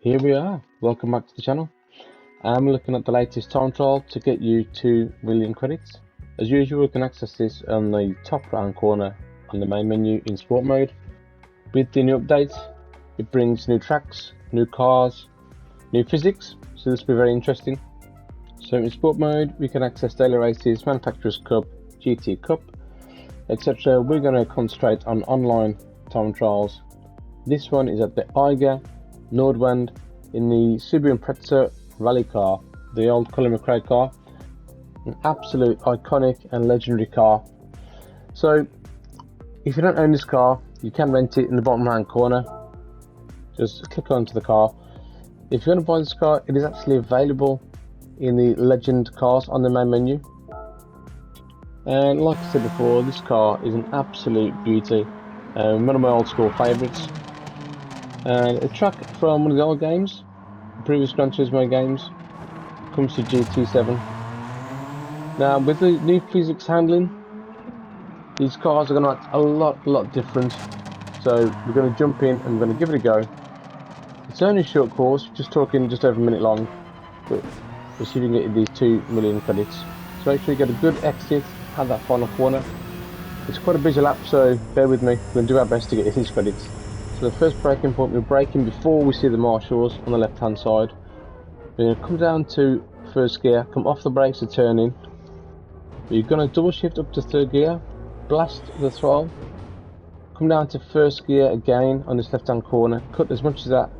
Here we are, welcome back to the channel. I'm looking at the latest time trial to get you 2 million credits. As usual, you can access this on the top right hand corner on the main menu in sport mode. With the new updates, it brings new tracks, new cars, new physics, so this will be very interesting. So in sport mode, we can access daily races, manufacturers cup, GT cup, etc. We're going to concentrate on online time trials. This one is at the Eiger Nordwand in the Subaru Impreza rally car, the old Colin McRae car, an absolute iconic and legendary car. So if you don't own this car, you can rent it in the bottom right hand corner. Just click onto the car. If you're going to buy this car, it is actually available in the legend cars on the main menu. And like I said before, this car is an absolute beauty, one of my old school favourites. And a track from one of the old games, the previous Gran Turismo games, comes to GT7. Now with the new physics handling, these cars are going to act a lot different. So we're going to jump in and we're going to give it a go. It's only a short course, just talking just over a minute long, but we'll see if we can get these 2 million credits. So make sure you get a good exit at that final corner. It's quite a busy lap, so bear with me, we're going to do our best to get these credits. So the first braking point, we're braking before we see the marshals on the left hand side. We're going to come down to first gear, come off the brakes to turn in. You're going to double shift up to third gear, blast the throttle, come down to first gear again on this left hand corner, cut as much of that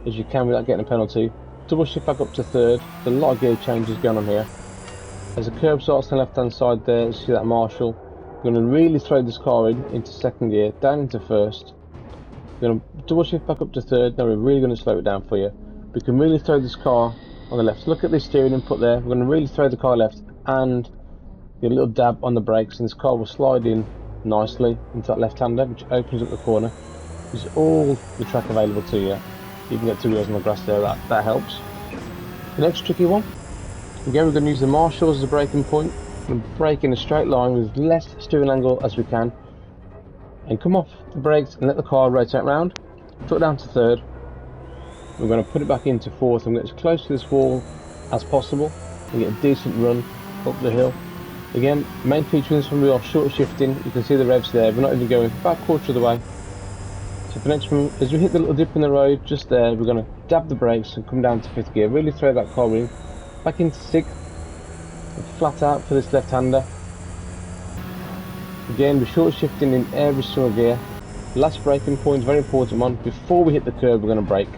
as you can without getting a penalty, double shift back up to third. There's a lot of gear changes going on here. As the curb starts on the left hand side there, you see that marshal. We're going to really throw this car into second gear, down into first. We're going to double shift back up to third. Now we're really going to slow it down for you. We can really throw this car on the left. Look at this steering input there. We're going to really throw the car left and get a little dab on the brakes, and this car will slide in nicely into that left hander, which opens up the corner. There's all the track available to you. You can get 2 wheels on the grass there, that helps. The next tricky one, again we're going to use the marshals as a braking point. We're going to brake in a straight line with less steering angle as we can, and come off the brakes and let the car rotate round, foot down to third. We're going to put it back into fourth and get as close to this wall as possible and get a decent run up the hill. Again, main feature of this one, we are short shifting. You can see the revs there, we're not even going about a quarter of the way. So for the next one, as we hit the little dip in the road just there, we're going to dab the brakes and come down to fifth gear, really throw that car in, back into sixth, and flat out for this left hander. Again, we're short shifting in every single gear. Last braking point, very important one. Before we hit the curb, we're going to brake.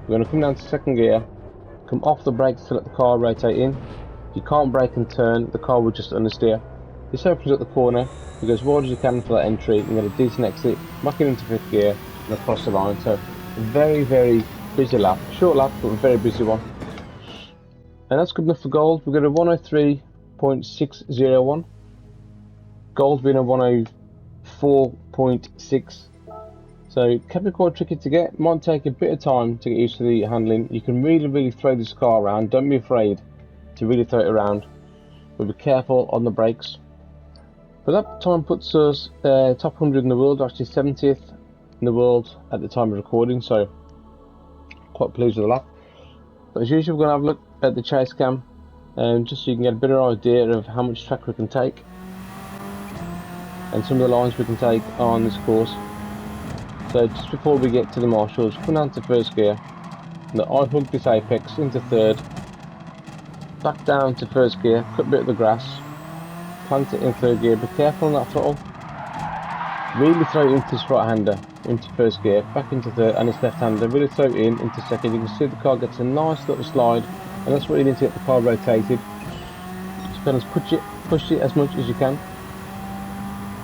We're going to come down to second gear, come off the brakes to let the car rotate in. You can't brake and turn, the car will just understeer. This opens up the corner, you go as wide as you can for that entry, you get a decent exit, back into fifth gear and across the line. So a very busy lap, short lap but a very busy one. And that's good enough for gold. We've got a 103.601. Gold being a 104.6. So it can be quite tricky to get. Might take a bit of time to get used to the handling. You can really throw this car around. Don't be afraid to really throw it around, but be careful on the brakes. But that time puts us top 100 in the world, actually 70th in the world at the time of recording, so quite pleased with the lap. But as usual, we're going to have a look at the chase cam, just so you can get a better idea of how much track we can take and some of the lines we can take on this course. So just before we get to the marshals, come down to first gear, and I hug this apex into third, back down to first gear, cut a bit of the grass, plant it in third gear, be careful on that throttle, really throw it into this right hander, into first gear, back into third, and this left hander, really throw it into second. You can see the car gets a nice little slide, and that's what you need to get the car rotated. Just kind of push it as much as you can.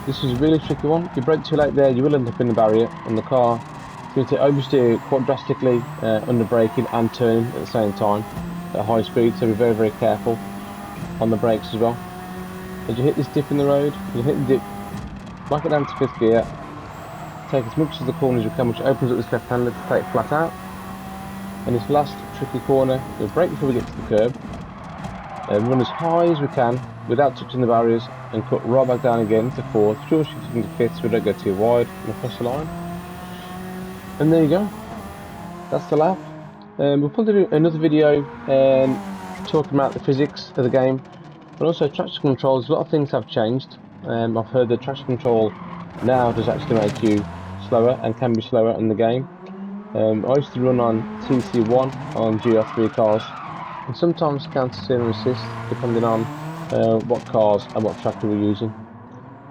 This is a really tricky one. If you brake too late there, you will end up in the barrier, and the car is going to oversteer quite drastically under braking and turning at the same time at high speed, so be very careful on the brakes as well. As you hit this dip in the road, you hit the dip, back it down to fifth gear, take as much of the corner as you can, which opens up this left hander to take it flat out. And this last tricky corner, we'll brake before we get to the curb, and run as high as we can without touching the barriers, and cut right back down again to fourth, short shifting into fifth so we don't go too wide and across the line. And there you go, that's the lap. We'll probably do another video talking about the physics of the game, but also traction controls. A lot of things have changed. I've heard that traction control now does actually make you slower and can be slower in the game. I used to run on TC1 on GR3 cars, and sometimes counter steer and assist depending on what cars and what track you were using.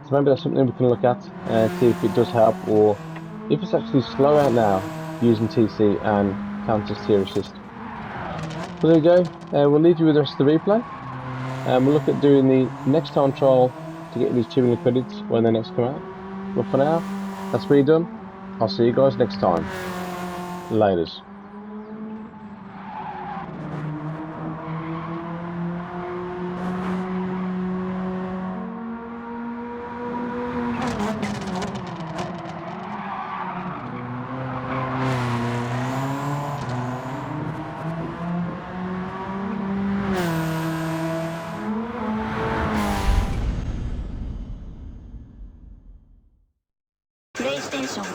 So maybe that's something we can look at and see if it does help, or if it's actually slower now using TC and counter steer assist. Well, there you go. We'll leave you with the rest of the replay, and we'll look at doing the next time trial to get these 2 million credits when they next come out. But for now, that's me done. I'll see you guys next time. Laters. PlayStation